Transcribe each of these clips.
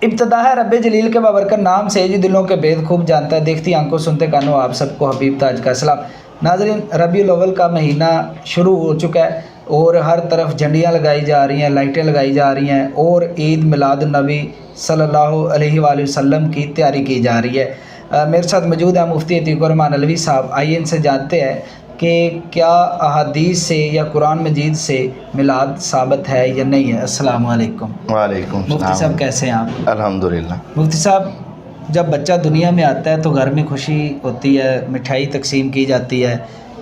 ابتدا ہے رب جلیل کے بابرکت نام سے جو دلوں کے بید خوب جانتا ہے، دیکھتی آنکھوں سنتے کانوں آپ سب کو حبیب تاج کا سلام۔ ناظرین، ربیع الاول کا مہینہ شروع ہو چکا ہے اور ہر طرف جھنڈیاں لگائی جا رہی ہیں، لائٹیں لگائی جا رہی ہیں اور عید میلاد النبی صلی اللہ علیہ وآلہ وسلم کی تیاری کی جا رہی ہے۔ میرے ساتھ موجود ہے مفتی عتیق الرحمان علوی صاحب۔ آئیے ان سے جانتے ہیں کہ کیا احادیث سے یا قرآن مجید سے میلاد ثابت ہے یا نہیں ہے۔ السلام علیکم۔ وعلیکم السلام۔ مفتی صاحب کیسے ہیں آپ؟ الحمدللہ۔ مفتی صاحب، جب بچہ دنیا میں آتا ہے تو گھر میں خوشی ہوتی ہے، مٹھائی تقسیم کی جاتی ہے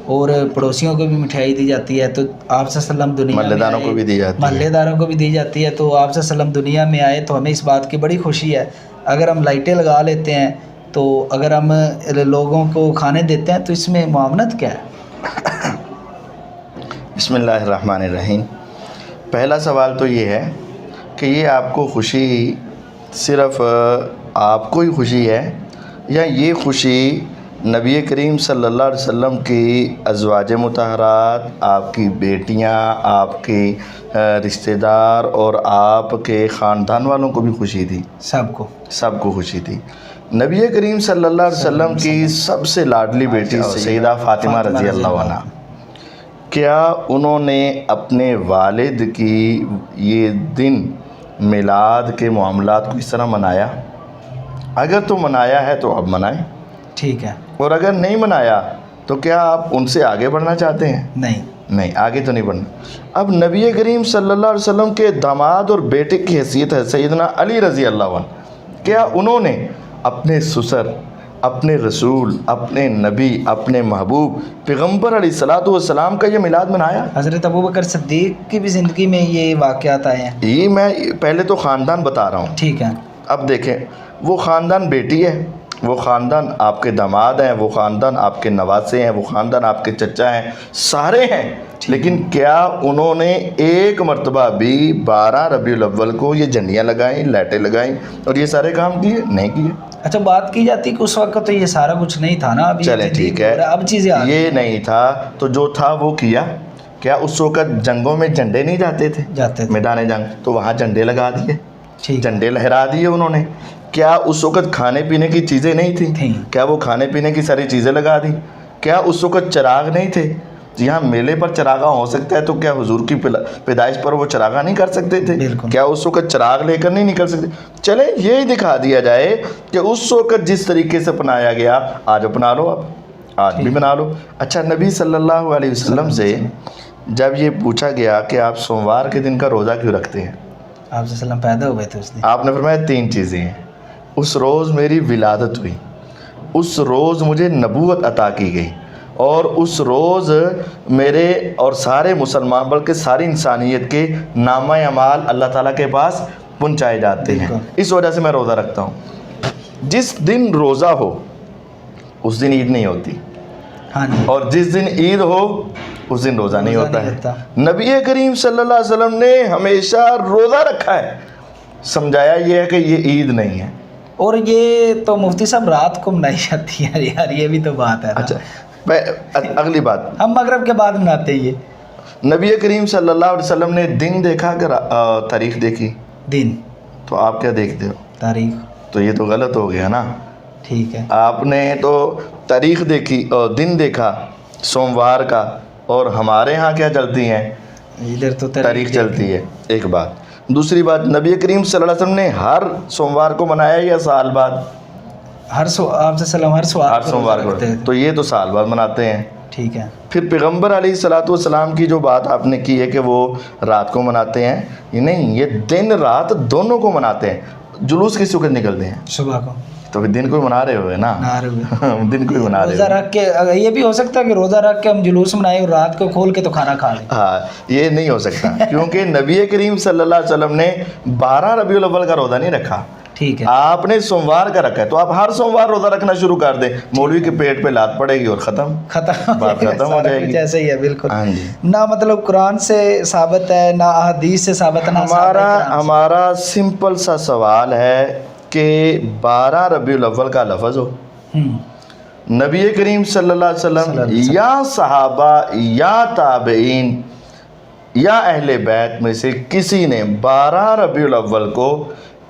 اور پڑوسیوں کو بھی مٹھائی دی جاتی ہے، تو آپ صلی اللہ علیہ وسلم دنیا محلے میں داروں کو بھی دی جاتی ہے، محلے داروں کو بھی دی جاتی ہے، تو آپ صلی اللہ علیہ وسلم دنیا میں آئے تو ہمیں اس بات کی بڑی خوشی ہے۔ اگر ہم لائٹیں لگا لیتے ہیں تو اگر ہم لوگوں کو کھانے دیتے ہیں تو اس میں معاونت کیا ہے؟ بسم اللہ الرحمن الرحیم۔ پہلا سوال تو یہ ہے کہ یہ آپ کو خوشی صرف آپ کو ہی خوشی ہے یا یہ خوشی نبی کریم صلی اللہ علیہ وسلم کی ازواج مطہرات، آپ کی بیٹیاں، آپ کے رشتہ دار اور آپ کے خاندان والوں کو بھی خوشی تھی؟ سب کو خوشی تھی۔ نبی کریم صلی اللہ علیہ وسلم کی سب سے لاڈلی بیٹی سیدہ فاطمہ رضی اللہ عنہا، کیا انہوں نے اپنے والد کی یہ دن میلاد کے معاملات کو اس طرح منایا؟ اگر تو منایا ہے تو اب منائیں، ٹھیک ہے، اور اگر نہیں منایا تو کیا آپ ان سے آگے بڑھنا چاہتے ہیں؟ نہیں، آگے تو نہیں بڑھنا۔ اب نبی کریم صلی اللہ علیہ وسلم کے داماد اور بیٹے کی حیثیت ہے سیدنا علی رضی اللہ عنہ، کیا انہوں نے اپنے سسر، اپنے رسول، اپنے نبی، اپنے محبوب پیغمبر علیہ الصلوۃ والسلام کا یہ میلاد منایا؟ حضرت ابوبکر صدیق کی بھی زندگی میں یہ واقعات آئے ہیں۔ یہ میں پہلے تو خاندان بتا رہا ہوں، ٹھیک ہے۔ اب دیکھیں، وہ خاندان بیٹی ہے، وہ خاندان آپ کے داماد ہیں، وہ خاندان آپ کے نواسے ہیں، وہ خاندان آپ کے چچا ہیں، سارے ہیں، لیکن کیا انہوں نے ایک مرتبہ بھی 12 ربیع الاول کو یہ جھنڈیاں لگائیں، لائٹیں لگائیں اور یہ سارے کام کیے؟ نہیں کیے۔ اچھا، بات کی جاتی کہ اس وقت تو یہ سارا کچھ نہیں تھا نا، ابھی چلے ٹھیک ہے، اب چیزیں یہ نہیں تھا تو جو تھا وہ کیا؟ کیا اس وقت جنگوں میں جھنڈے نہیں جاتے تھے میدان جنگ؟ تو وہاں جھنڈے لگا دیے، جھنڈے لہرا دیے انہوں نے۔ کیا اس وقت کھانے پینے کی چیزیں نہیں تھیں؟ کیا وہ کھانے پینے کی ساری چیزیں لگا دی؟ کیا اس وقت چراغ نہیں تھے؟ جی ہاں، میلے پر چراغاں ہو سکتا ہے، تو کیا حضور کی پیدائش پر وہ چراغاں نہیں کر سکتے تھے؟ کیا اس وقت چراغ لے کر نہیں نکل سکتے؟ چلیں یہی دکھا دیا جائے کہ اس وقت جس طریقے سے اپنایا گیا آج اپنا لو، اب آج بھی بنا لو۔ اچھا، نبی صلی اللہ علیہ وسلم سے جب یہ پوچھا گیا کہ آپ سوموار کے دن کا روزہ کیوں رکھتے ہیں، آپ صلی اللہ علیہ وسلم پیدا ہوئے تھے اس دن، آپ نے فرمایا 3 چیزیں ہیں۔ اس روز میری ولادت ہوئی، اس روز مجھے نبوت عطا کی گئی، اور اس روز میرے اور سارے مسلمان بلکہ ساری انسانیت کے نامہ اعمال اللہ تعالیٰ کے پاس پہنچائے جاتے ہیں، اس وجہ سے میں روزہ رکھتا ہوں۔ جس دن روزہ ہو اس دن عید نہیں ہوتی، اور جس دن عید ہو اس دن روزہ نہیں ہوتا ہے۔ نبی کریم صلی اللہ علیہ وسلم نے ہمیشہ روزہ رکھا ہے، سمجھایا یہ ہے کہ یہ عید نہیں ہے۔ اور یہ تو مفتی صاحب رات کو منائی جاتی ہے یار، یہ بھی تو بات ہے۔ اچھا، اگلی بات، ہم مغرب کے بعد مناتے ہیں یہ۔ نبی کریم صلی اللہ علیہ وسلم نے دن دیکھا کہ تاریخ دیکھی؟ دن۔ تو آپ کیا دیکھتے ہو؟ تاریخ۔ تو یہ تو غلط ہو گیا نا۔ ٹھیک ہے، آپ نے تو تاریخ دیکھی اور دن دیکھا سوموار کا، اور ہمارے ہاں کیا چلتی ہیں؟ ادھر تو تاریخ چلتی ہے، ایک بات۔ دوسری بات، نبی کریم صلی اللہ علیہ وسلم نے ہر سوموار کو منایا یا سال بعد؟ آپ صلی اللہ علیہ وسلم ہر سوموار کو، تو یہ تو سال بعد مناتے ہیں۔ ٹھیک ہے۔ پھر پیغمبر علیہ الصلوۃ والسلام کی جو بات آپ نے کی ہے کہ وہ رات کو مناتے ہیں، یہ نہیں، یہ دن رات دونوں کو مناتے ہیں۔ جلوس کس وقت نکلتے ہیں؟ صبح کو۔ تو پھر دن کو ہی منا رہے ہوئے نا، دن کو ہی منا رہے روزہ رکھ کے۔ یہ بھی ہو سکتا ہے کہ روزہ رکھ کے ہم جلوس منائیں اور رات کو کھول کے تو کھانا کھا لیں۔ ہاں، یہ نہیں ہو سکتا، کیونکہ نبی کریم صلی اللہ علیہ وسلم نے 12 ربیع الاول کا روزہ نہیں رکھا، ٹھیک ہے، آپ نے سوموار کا رکھا ہے، تو آپ ہر سوموار روزہ رکھنا شروع کر دیں، مولوی کے پیٹ پہ لات پڑے گی اور بات ختم ہو جائے گی۔ ایسا ہی ہے، بالکل۔ ہاں جی، نہ مطلب قرآن سے ثابت ہے، نہ احادیث سے ثابت ہے، ہمارا سمپل سا سوال ہے کہ 12 ربیع الاول کا لفظ ہو، نبی کریم صلی اللہ علیہ وسلم یا صحابہ یا تابعین یا اہل بیت میں سے کسی نے 12 ربیع الاول کو